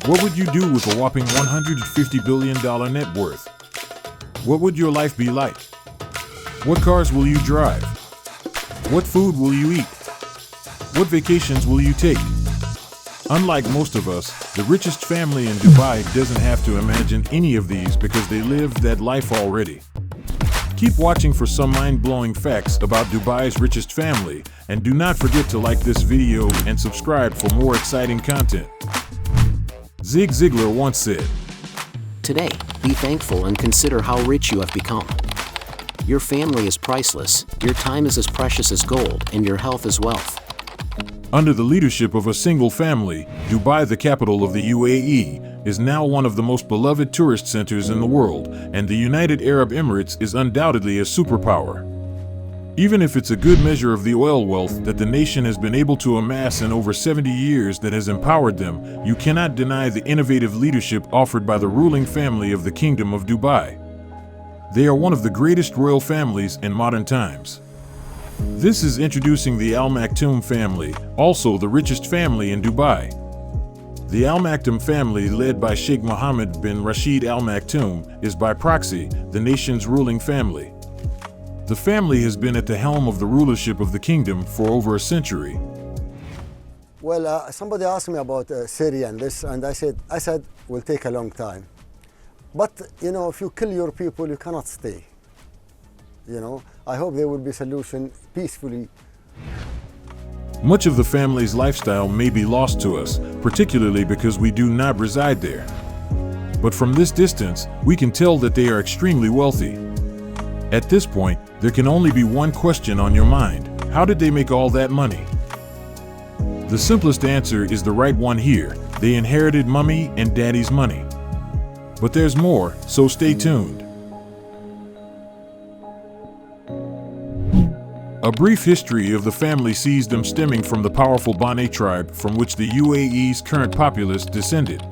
What would you do with a whopping $150 billion net worth? What would your life be like? What cars will you drive? What food will you eat? What vacations will you take? Unlike most of us, the richest family in Dubai doesn't have to imagine any of these because they live that life already. Keep watching for some mind-blowing facts about Dubai's richest family, and do not forget to like this video and subscribe for more exciting content. Zig Ziglar once said, "Today, be thankful and consider how rich you have become. Your family is priceless, your time is as precious as gold, and your health is wealth." Under the leadership of a single family, Dubai, the capital of the UAE, is now one of the most beloved tourist centers in the world, and the United Arab Emirates is undoubtedly a superpower. Even if it's a good measure of the oil wealth that the nation has been able to amass in over 70 years that has empowered them, you cannot deny the innovative leadership offered by the ruling family of the Kingdom of Dubai. They are one of the greatest royal families in modern times. This is introducing the Al Maktoum family, also the richest family in Dubai. The Al Maktoum family, led by Sheikh Mohammed bin Rashid Al Maktoum, is by proxy the nation's ruling family. The family has been at the helm of the rulership of the kingdom for over a century. Well, somebody asked me about Syria and this, and I said, will take a long time. But, if you kill your people, you cannot stay. I hope there will be a solution peacefully. Much of the family's lifestyle may be lost to us, particularly because we do not reside there. But from this distance, we can tell that they are extremely wealthy. At this point, there can only be one question on your mind: how did they make all that money? The simplest answer is the right one here: they inherited mommy and daddy's money. But there's more, so stay tuned. A brief history of the family sees them stemming from the powerful Bani tribe from which the UAE's current populace descended.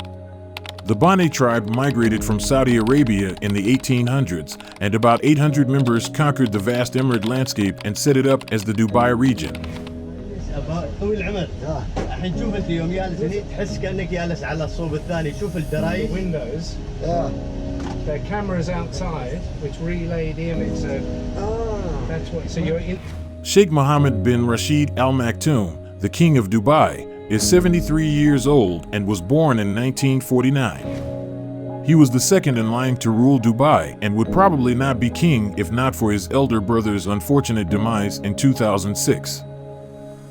The Bani tribe migrated from Saudi Arabia in the 1800s, and about 800 members conquered the vast emirate landscape and set it up as the Dubai region. الحين شوف انت يوم جالس هني تحس كأنك جالس على الصوب الثاني. شوف الدرايش. Windows. The cameras outside which relay the image. So that's what. So you're in. Sheikh Mohammed bin Rashid Al Maktoum, the King of Dubai, is 73 years old and was born in 1949. He was the second in line to rule Dubai and would probably not be king if not for his elder brother's unfortunate demise in 2006.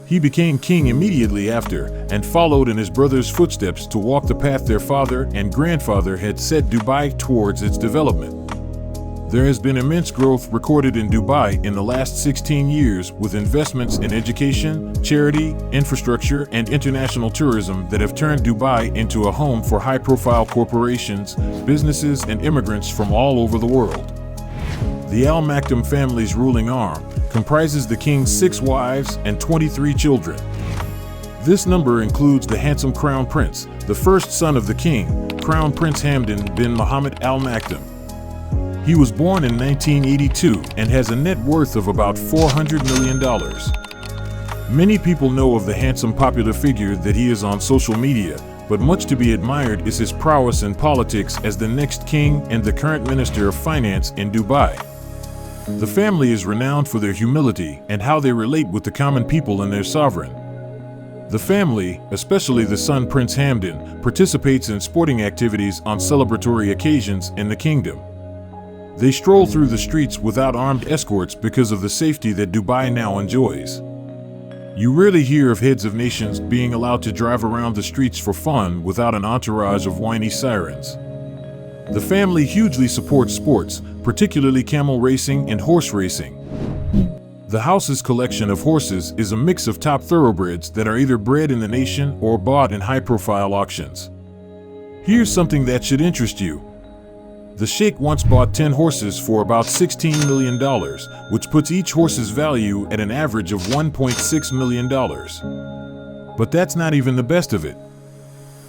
He became king immediately after and followed in his brother's footsteps to walk the path their father and grandfather had set Dubai towards its development. There has been immense growth recorded in Dubai in the last 16 years, with investments in education, charity, infrastructure, and international tourism that have turned Dubai into a home for high-profile corporations, businesses, and immigrants from all over the world. The Al Maktoum family's ruling arm comprises the king's 6 wives and 23 children. This number includes the handsome Crown Prince, the first son of the king, Crown Prince Hamdan bin Mohammed Al Maktoum. He was born in 1982 and has a net worth of about $400 million. Many people know of the handsome popular figure that he is on social media, but much to be admired is his prowess in politics as the next king and the current Minister of Finance in Dubai. The family is renowned for their humility and how they relate with the common people and their sovereign. The family, especially the son Prince Hamdan, participates in sporting activities on celebratory occasions in the kingdom. They stroll through the streets without armed escorts because of the safety that Dubai now enjoys. You rarely hear of heads of nations being allowed to drive around the streets for fun without an entourage of whiny sirens. The family hugely supports sports, particularly camel racing and horse racing. The house's collection of horses is a mix of top thoroughbreds that are either bred in the nation or bought in high-profile auctions. Here's something that should interest you. The sheikh once bought 10 horses for about $16 million, which puts each horse's value at an average of $1.6 million. But that's not even the best of it.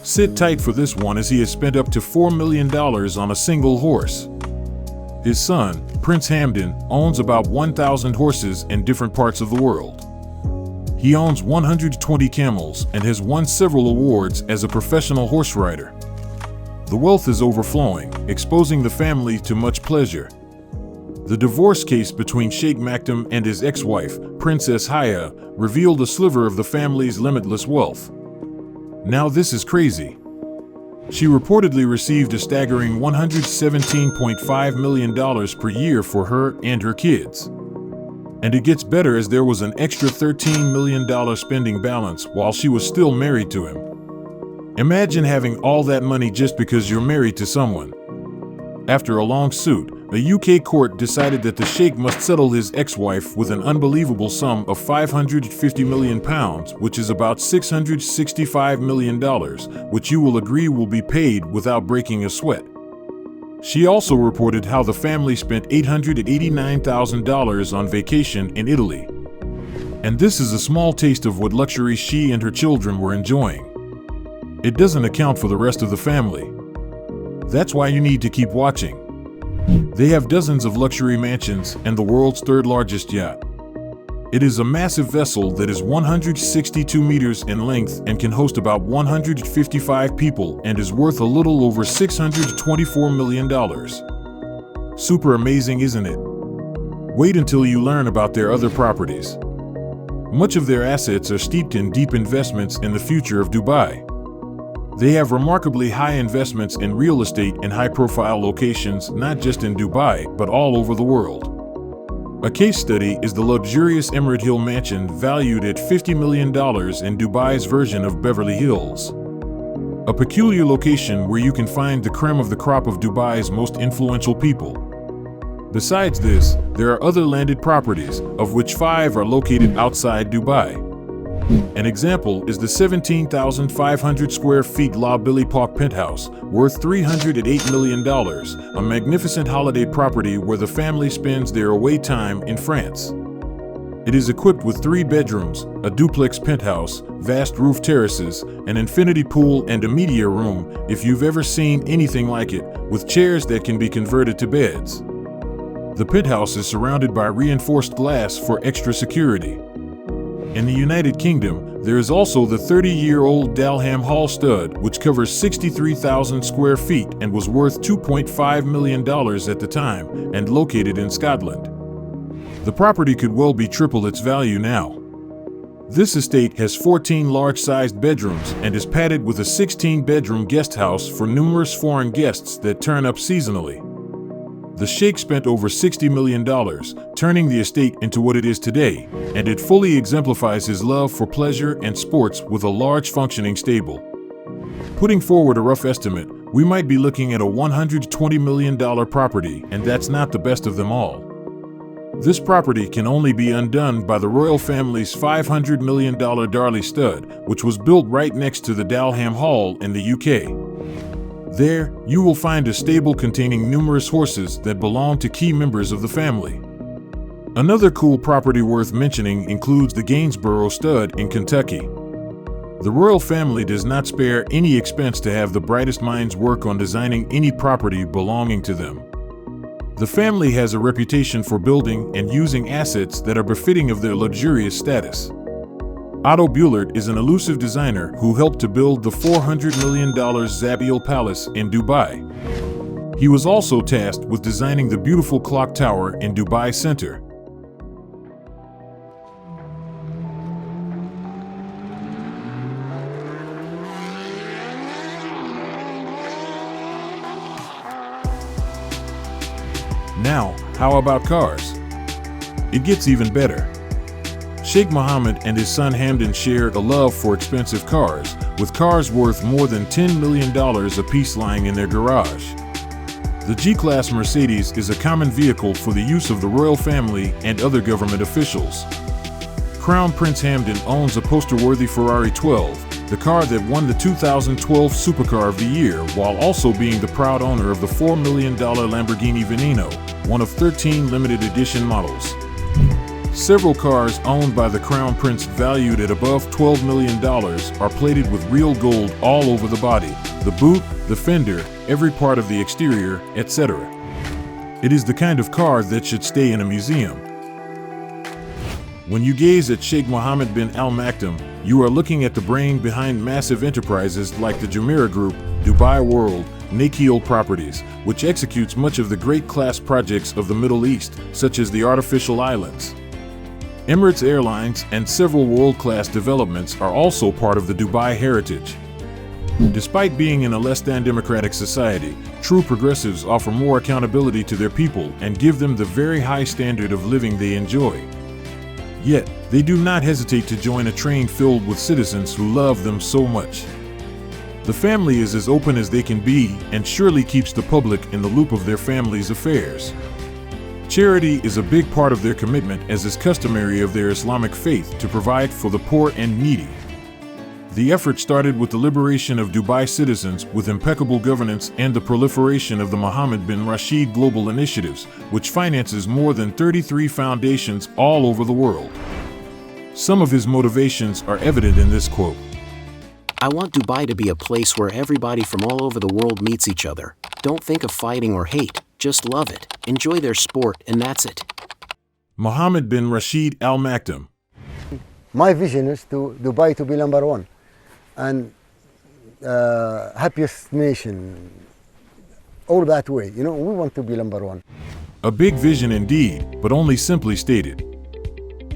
Sit tight for this one, as he has spent up to $4 million on a single horse. His son, Prince Hamdan, owns about 1,000 horses in different parts of the world. He owns 120 camels and has won several awards as a professional horse rider. The wealth is overflowing, exposing the family to much pleasure. The divorce case between Sheikh Maktoum and his ex-wife, Princess Haya, revealed a sliver of the family's limitless wealth. Now this is crazy. She reportedly received a staggering $117.5 million per year for her and her kids. And it gets better, as there was an extra $13 million spending balance while she was still married to him. Imagine having all that money just because you're married to someone. After a long suit, a UK court decided that the sheikh must settle his ex-wife with an unbelievable sum of £550 million, which is about $665 million, which you will agree will be paid without breaking a sweat. She also reported how the family spent $889,000 on vacation in Italy. And this is a small taste of what luxury she and her children were enjoying. It doesn't account for the rest of the family. That's why you need to keep watching. They have dozens of luxury mansions and the world's third largest yacht. It is a massive vessel that is 162 meters in length and can host about 155 people and is worth a little over $624 million. Super amazing, isn't it? Wait until you learn about their other properties. Much of their assets are steeped in deep investments in the future of Dubai. They have remarkably high investments in real estate in high-profile locations, not just in Dubai, but all over the world. A case study is the luxurious Emerald Hill mansion, valued at $50 million in Dubai's version of Beverly Hills. A peculiar location where you can find the creme of the crop of Dubai's most influential people. Besides this, there are other landed properties, of which 5 are located outside Dubai. An example is the 17,500 square feet La Belle Époque penthouse, worth $308 million, a magnificent holiday property where the family spends their away time in France. It is equipped with 3 bedrooms, a duplex penthouse, vast roof terraces, an infinity pool, and a media room, if you've ever seen anything like it, with chairs that can be converted to beds. The penthouse is surrounded by reinforced glass for extra security. In the United Kingdom, there is also the 30-year-old Dalham Hall stud, which covers 63,000 square feet and was worth $2.5 million at the time, and located in Scotland. The property could well be triple its value now. This estate has 14 large-sized bedrooms and is padded with a 16-bedroom guest house for numerous foreign guests that turn up seasonally. The sheikh spent over $60 million, turning the estate into what it is today, and it fully exemplifies his love for pleasure and sports with a large functioning stable. Putting forward a rough estimate, we might be looking at a $120 million property, and that's not the best of them all. This property can only be undone by the royal family's $500 million Darley stud, which was built right next to the Dalham Hall in the UK. There, you will find a stable containing numerous horses that belong to key members of the family. Another cool property worth mentioning includes the Gainsborough stud in Kentucky. The royal family does not spare any expense to have the brightest minds work on designing any property belonging to them. The family has a reputation for building and using assets that are befitting of their luxurious status. Otto Bullard is an elusive designer who helped to build the $400 million Zabiel Palace in Dubai. He was also tasked with designing the beautiful clock tower in Dubai Center. Now, how about cars? It gets even better. Sheikh Mohammed and his son Hamdan shared a love for expensive cars, with cars worth more than $10 million apiece lying in their garage. The G-Class Mercedes is a common vehicle for the use of the royal family and other government officials. Crown Prince Hamdan owns a poster-worthy Ferrari 12, the car that won the 2012 Supercar of the Year, while also being the proud owner of the $4 million Lamborghini Veneno, one of 13 limited edition models. Several cars owned by the Crown Prince valued at above $12 million are plated with real gold all over the body, the boot, the fender, every part of the exterior, etc. It is the kind of car that should stay in a museum. When you gaze at Sheikh Mohammed bin Al Maktoum, you are looking at the brain behind massive enterprises like the Jumeirah Group, Dubai World, Nakheel Properties, which executes much of the great class projects of the Middle East, such as the Artificial Islands. Emirates Airlines and several world-class developments are also part of the Dubai heritage. Despite being in a less than democratic society, true progressives offer more accountability to their people and give them the very high standard of living they enjoy. Yet, they do not hesitate to join a train filled with citizens who love them so much. The family is as open as they can be and surely keeps the public in the loop of their family's affairs. Charity is a big part of their commitment, as is customary of their Islamic faith, to provide for the poor and needy. The effort started with the liberation of Dubai citizens with impeccable governance and the proliferation of the Mohammed bin Rashid Global Initiatives, which finances more than 33 foundations all over the world. Some of his motivations are evident in this quote. I want Dubai to be a place where everybody from all over the world meets each other. Don't think of fighting or hate, just love it, enjoy their sport, and that's it. Mohammed bin Rashid Al Maktoum. My vision is to Dubai to be number one and happiest nation, all that way. You know, we want to be number one. A big vision indeed, but only simply stated.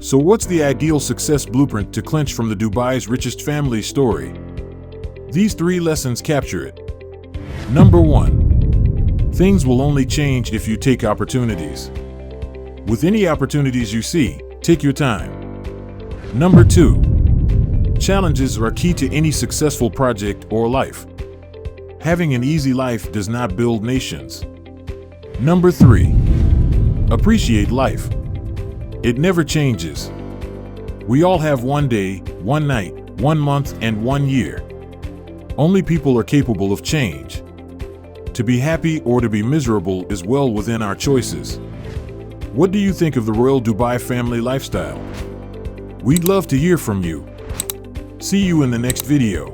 So what's the ideal success blueprint to clinch from the Dubai's richest family story? These 3 lessons capture it. Number 1. Things will only change if you take opportunities. With any opportunities you see, take your time. Number 2. Challenges are key to any successful project or life. Having an easy life does not build nations. Number 3. Appreciate life. It never changes. We all have one day, one night, 1 month, and 1 year. Only people are capable of change. To be happy or to be miserable is well within our choices. What do you think of the Royal Dubai family lifestyle? We'd love to hear from you. See you in the next video.